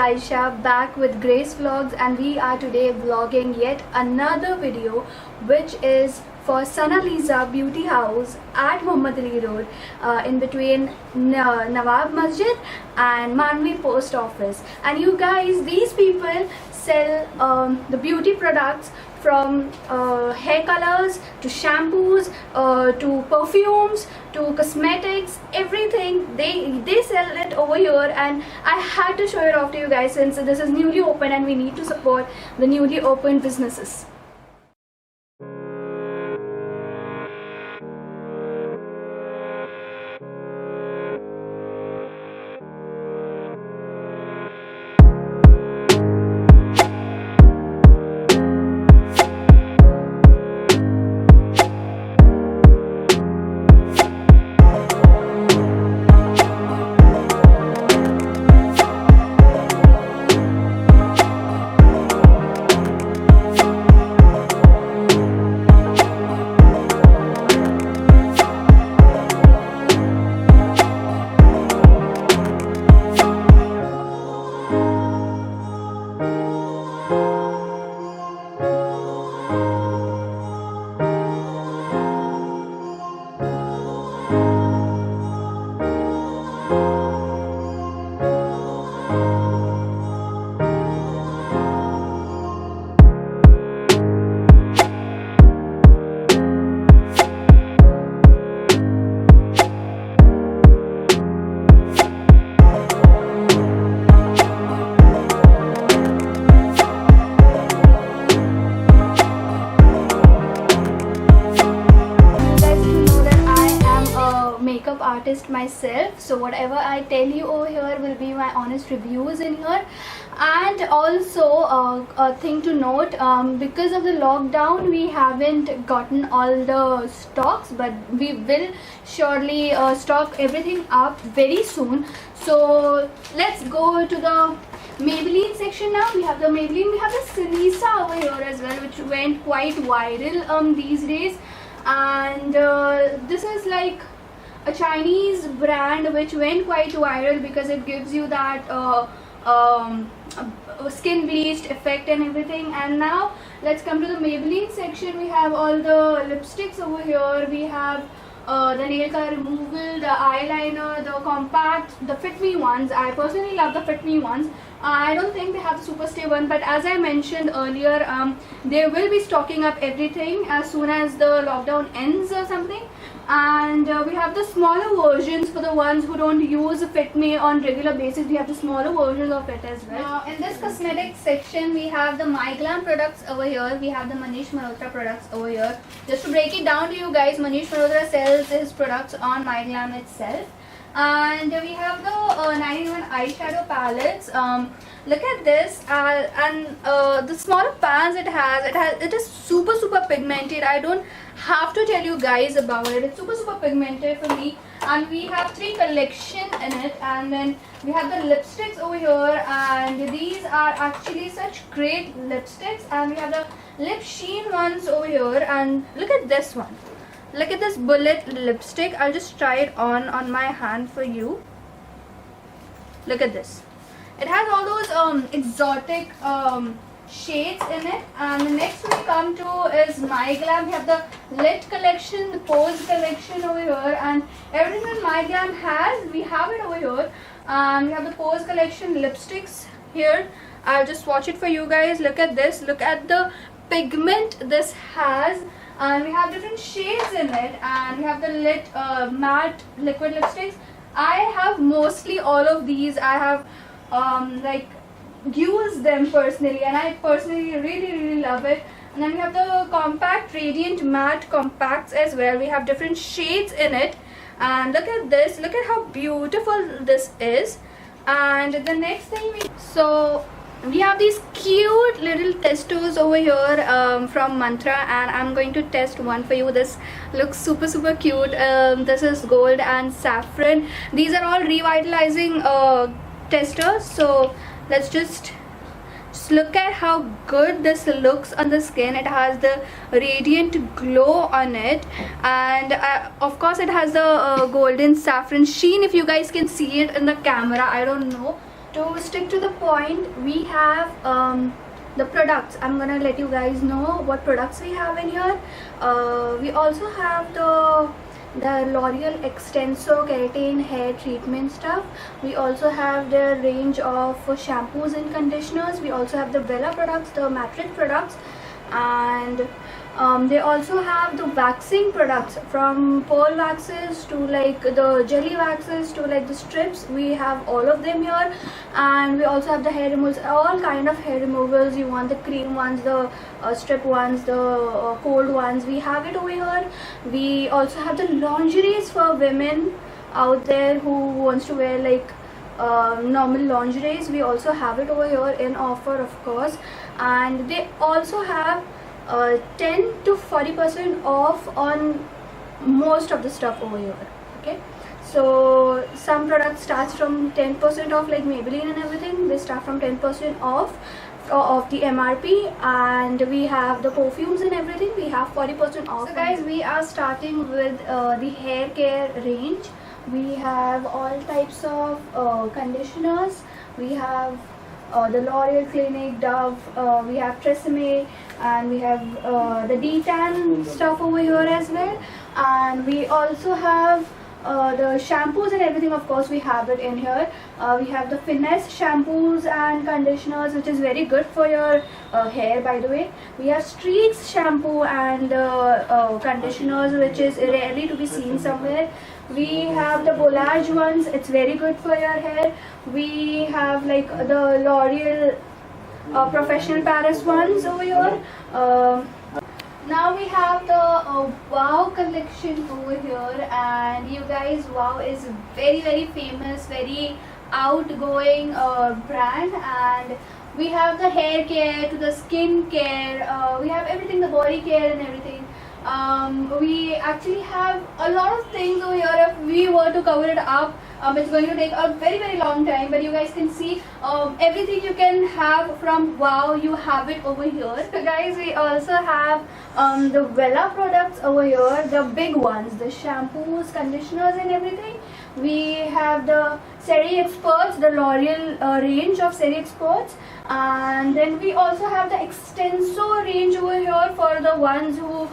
Aisha back with Grace Vlogs, and we are today vlogging yet another video which is for Sana Lisa Beauty House at Muhammad Ali Road in between Nawab Masjid and Manvi Post Office. And you guys, these people sell the beauty products from hair colors to shampoos to perfumes to cosmetics, everything they sell it over here, and I had to show it off to you guys since this is newly open and we need to support the newly opened businesses. Makeup artist myself, so whatever I tell you over here will be my honest reviews in here. And also a thing to note, because of the lockdown we haven't gotten all the stocks, but we will surely stock everything up very soon. So let's go to the Maybelline section now. We have the Maybelline, we have the Sinisa over here as well, which went quite viral these days. And this is like a Chinese brand which went quite viral because it gives you that skin bleached effect and everything. And now let's come to the Maybelline section. We have all the lipsticks over here. We have the nail color removal, the eyeliner, the compact, the Fit Me ones. I personally love the Fit Me ones. I don't think they have the Super Stay one, but as I mentioned earlier, they will be stocking up everything as soon as the lockdown ends or something. And we have the smaller versions for the ones who don't use Fit Me on regular basis. We have the smaller versions of it as well. Now in this cosmetic section we have the My Glam products over here. We have the Manish Malhotra products over here. Just to break it down to you guys, Manish Malhotra sells his products on My Glam itself. And we have the 9-in-1 eyeshadow palettes. Look at this, and the smaller pans it is super pigmented. I don't have to tell you guys about it. It's super pigmented for me. And we have 3 collections in it. And then we have the lipsticks over here, and these are actually such great lipsticks. And we have the lip sheen ones over here. And look at this one. Look at this bullet lipstick. I'll just try it on my hand for you. Look at this. It has all those exotic shades in it. And the next we come to is My Glam. We have the Lit collection, the Pose collection over here, and everything that My Glam has, we have it over here. And we have the Pose collection lipsticks here. I'll just swatch it for you guys. Look at this. Look at the pigment this has. And we have different shades in it, and we have the Lit matte liquid lipsticks. I have mostly all of these. I have like used them personally, and I personally really love it. And then we have the compact radiant matte compacts as well. We have different shades in it, and look at this. Look at how beautiful this is. And the next thing we have these cute little testers over here from Mantra, and I'm going to test one for you. This looks super cute. This is gold and saffron. These are all revitalizing testers. So let's just look at how good this looks on the skin. It has the radiant glow on it, and of course it has the golden saffron sheen. If you guys can see it in the camera, I don't know, to stick to the point, we have the products. I'm gonna let you guys know what products we have in here. We also have the L'Oreal Extenso Keratin hair treatment stuff. We also have the range of shampoos and conditioners. We also have the Vela products, the Matrix products, and they also have the waxing products, from pearl waxes to like the jelly waxes to like the strips. We have all of them here. And we also have the hair removals, all kind of hair removals. You want the cream ones, the strip ones, the cold ones, we have it over here. We also have the lingeries for women out there who wants to wear like normal lingeries. We also have it over here in offer, of course. And they also have 10 to 40% off on most of the stuff over here. Okay, so some products starts from 10% off, like Maybelline and everything. They start from 10% off of the MRP. And we have the perfumes and everything, we have 40% off. So guys, we are starting with the hair care range. We have all types of conditioners. We have the L'Oreal Clinique, Dove, we have Tresemme, and we have the Detan stuff over here as well. And we also have the shampoos and everything, of course we have it in here. We have the Finesse shampoos and conditioners, which is very good for your hair, by the way. We have Streaks shampoo and conditioners, which is rarely to be seen somewhere. We have the Bolage ones, it's very good for your hair. We have like the L'Oreal Professional Paris ones over here. Now we have the Wow collection over here, and you guys, Wow is very famous, very outgoing brand. And we have the hair care to the skin care, we have everything, the body care and everything. We actually have a lot of things over here. If we were to cover it up, it's going to take a very long time, but you guys can see everything you can have from Wow, you have it over here. So guys, we also have the Vela products over here, the big ones, the shampoos, conditioners and everything. We have the Seri Experts, the L'Oreal range of Seri Experts. And then we also have the Extenso range over here for the ones who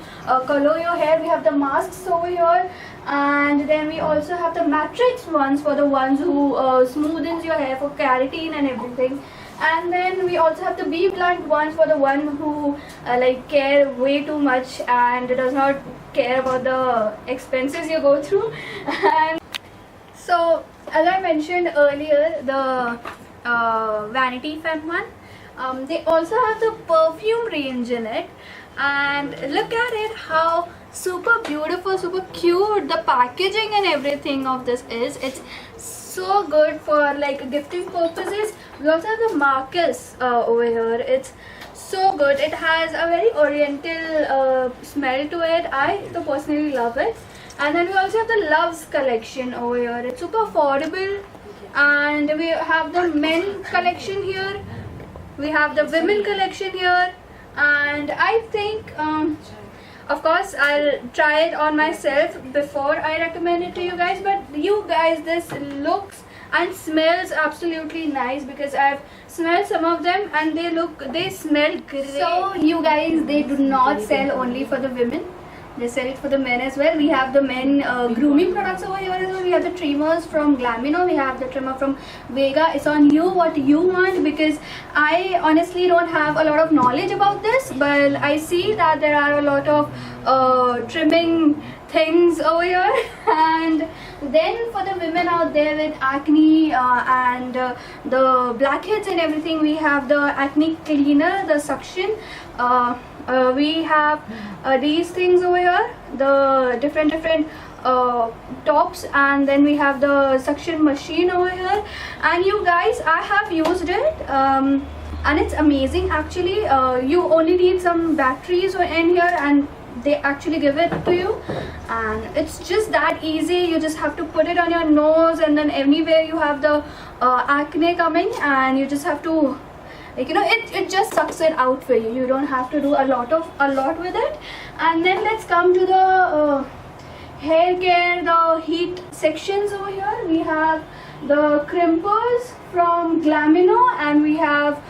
color your hair. We have the masks over here. And then we also have the Matrix ones for the ones who smoothens your hair for keratin and everything. And then we also have the Be Blunt ones for the one who like care way too much and does not care about the expenses you go through. And so as I mentioned earlier, the Vanity Femme one, they also have the perfume range in it. And look at it, how super beautiful, super cute the packaging and everything of this is. It's so good for like gifting purposes. We also have the Marcus over here. It's so good. It has a very oriental smell to it. I personally love it. And then we also have the Loves collection over here. It's super affordable. And we have the men collection here. We have the women collection here. And I think of course I'll try it on myself before I recommend it to you guys, but you guys, this looks and smells absolutely nice, because I've smelled some of them and they smell great. So you guys, they do not sell only for the women, they sell it for the men as well. We have the men grooming products over here as well. We have the trimmers from Glamino. We have the trimmer from Vega. It's on you what you want, because I honestly don't have a lot of knowledge about this, but I see that there are a lot of trimming things over here. And then for the women out there with acne and the blackheads and everything, we have the acne cleaner, the suction. We have these things over here, the different tops, and then we have the suction machine over here. And you guys, I have used it and it's amazing actually. You only need some batteries in here and they actually give it to you, and it's just that easy. You just have to put it on your nose, and then anywhere you have the acne coming, and you just have to, like, you know, it just sucks it out for you. You don't have to do a lot with it. And then let's come to the hair care, the heat sections over here. We have the crimpers from Glamino, and we have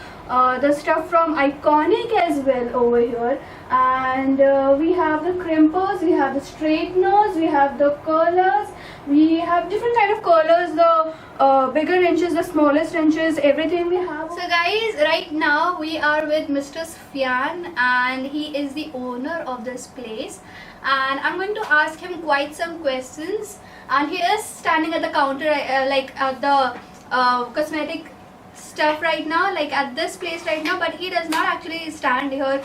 the stuff from Iconic as well over here. And we have the crimpers, we have the straighteners, we have the curlers, we have different kind of curlers, the bigger inches, the smallest inches, everything we have. So guys, right now we are with Mr. Sufyan, and he is the owner of this place, and I'm going to ask him quite some questions. And he is standing at the counter, like at the cosmetic stuff right now, like at this place right now, but he does not actually stand here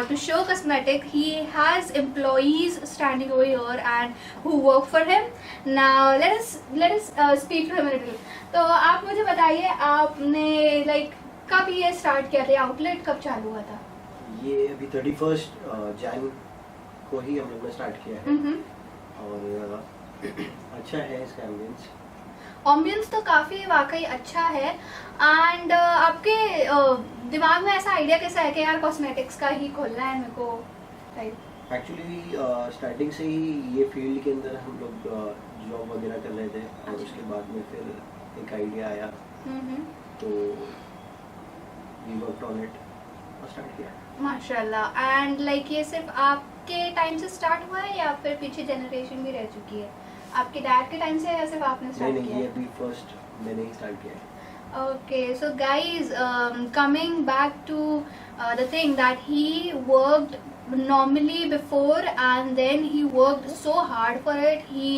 to show cosmetic. He has employees standing over here and who work for him. Now let us speak to him a little. तो आप मुझे बताइए, आपने like कब ये start किया था, outlet कब चालू हुआ था? ये अभी 31 जैन को ही हम लोग ने स्टार्ट किया है। और अच्छा है इसका एम्बियंस तो काफ़ी वाकई अच्छा है। एंड आपके दिमाग में ऐसा आइडिया कैसा है कि यार कॉस्मेटिक्स का ही खोलना है मेरे को? एक्चुअली स्टार्टिंग से ही ये फील्ड के अंदर हम लोग जॉब वगैरह कर रहे थे, और उसके बाद में फिर एक आइडिया आया, तो वी वर्कड ऑन इट और स्टार्ट किया माशाल्लाह। एंड लाइक ये सिर्फ आपके टाइम से स्टार्ट हुआ है या फिर पीछे जनरेशन भी रह चुकी है? आपके डैड के टाइम से या सिर्फ आपने स्टार्ट किया? नहीं, ये अभी फर्स्ट मैंने ही स्टार्ट किया है। Okay, so guys, coming back to the thing that he worked normally before, and then he worked so hard for it. He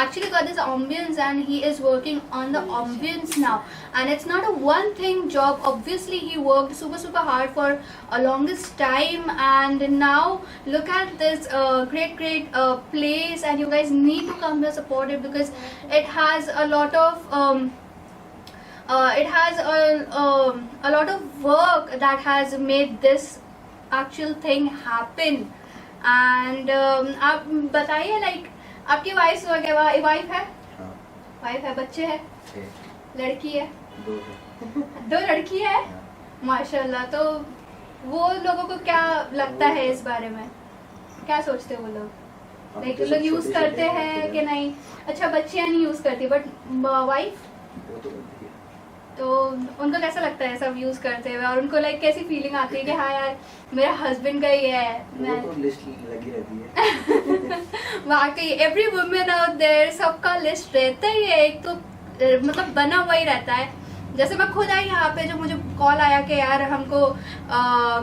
actually got this ambience, and he is working on the ambience now. And it's not a one thing job. Obviously, he worked super hard for a longest time, and now look at this great place. And you guys need to come here, support it, because it has a lot of a lot of work that has made this actual thing happen. And आप बताइए, like आपकी wife है? हाँ। Wife है, बच्चे हैं? लड़की है? 2 है। 2 लड़की है? हाँ। माशाल्लाह। तो वो लोगों को क्या लगता है इस बारे में, क्या सोचते हैं वो लोग? लाइक लोग यूज करते हैं कि नहीं? अच्छा, बच्चियाँ नहीं यूज करती, बट वाइफ तो उनको कैसा लगता है सब यूज करते हुए, और उनको लाइक कैसी फीलिंग आती है कि हाँ यार मेरा हस्बैंड का ही है? वो तो लिस्ट लगी रहती है। वाकई एवरी वुमेन आउट देयर, सबका लिस्ट रहता ही है, एक तो मतलब बना हुआ ही रहता है। जैसे मैं खुद आई यहाँ पे, जो मुझे कॉल आया कि यार हमको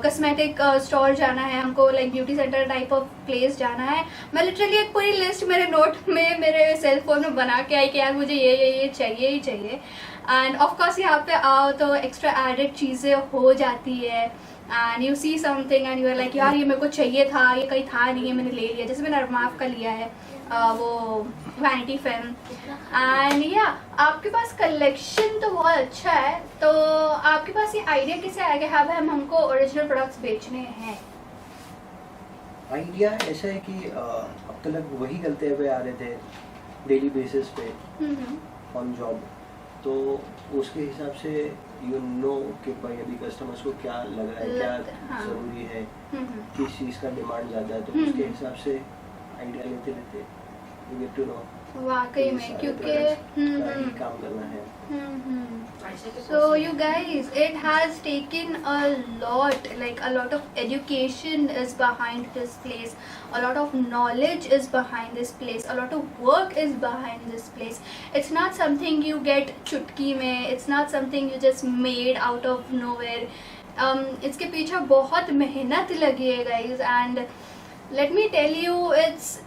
कॉस्मेटिक स्टोर जाना है, हमको like beauty centre type of place जाना है, मैं लिटरली एक पूरी लिस्ट मेरे नोट में, मेरे सेल फोन में बना के आई कि यार मुझे ये चाहिए ही चाहिए। एंड ऑफकोर्स यहाँ पे आओ तो एक्स्ट्रा एडेड चीज़ें हो जाती है, and you see something and you are like यार ये मेरे को चाहिए था, ये कहीं था नहीं है, मैंने ले लिया। जैसे मैंने अरमाफ का लिया है, वो वैनिटी फेम। एंड या आपके पास कलेक्शन तो बहुत अच्छा है, तो आपके पास ये आइडिया कैसे आया कि हाँ भाई हमको ओरिजिनल प्रोडक्ट्स बेचने हैं? आइडिया ऐसा है कि अब तक वही करते हुए आ रहे थे डेली बेसिस पे ऑन जॉब, तो उसके हिसाब से यू नो कि भाई अभी कस्टमर्स को क्या लग रहा है, क्या ज़रूरी है, किस चीज़ का डिमांड ज़्यादा है, तो उसके हिसाब से आइडिया लेते लेते यू गेट टू नो वाकई में, क्योंकि काम करना है। So you guys, it has taken a lot of education is behind this place, a lot of knowledge is behind this place, a lot of work is behind this place. It's not something you get चुटकी में, it's not something you just made out of nowhere. इसके पीछे बहुत मेहनत लगी है guys, and let me tell you,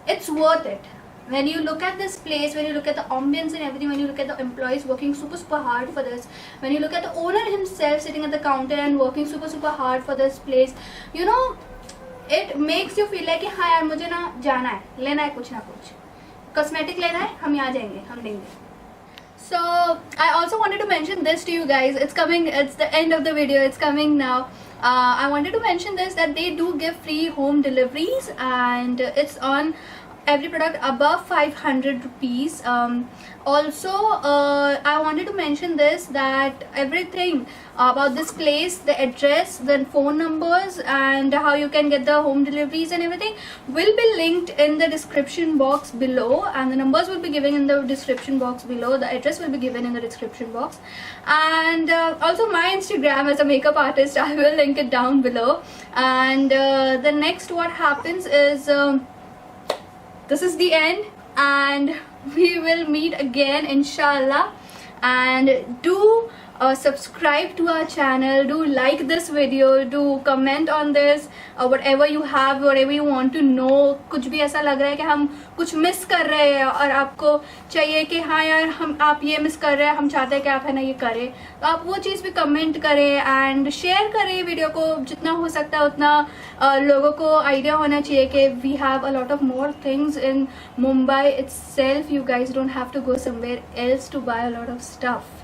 it's worth it. When you look at this place, when you look at the ambience and everything, when you look at the employees working super hard for this, when you look at the owner himself sitting at the counter and working super hard for this place, you know, it makes you feel like कि हाँ यार मुझे ना जाना है, लेना है कुछ ना कुछ, कॉस्मेटिक लेना है, हम यहाँ जाएंगे, हम लेंगे। So I also wanted to mention this to you guys. It's coming. It's the end of the video. It's coming now. I wanted to mention this, that they do give free home deliveries, and it's on every product above 500 rupees. Also, I wanted to mention this, that everything about this place, the address, the phone numbers, and how you can get the home deliveries and everything will be linked in the description box below, and the numbers will be given in the description box below, the address will be given in the description box, and also my Instagram as a makeup artist, I will link it down below. And the next what happens is this is the end, and we will meet again inshallah. And do subscribe to our channel, do like this video, do comment on this, whatever you have, whatever you want to know. कुछ भी ऐसा लग रहा है कि हम कुछ miss कर रहे हैं और आपको चाहिए कि हाँ यार हम आप ये मिस कर रहे हैं, हम चाहते हैं कि आप है ना ये करें, तो आप वो चीज़ भी कमेंट करें एंड शेयर करें वीडियो को, जितना हो सकता है उतना लोगों को आइडिया होना चाहिए कि we have a lot of more things in Mumbai itself. You guys don't have to go somewhere else to buy a lot of stuff.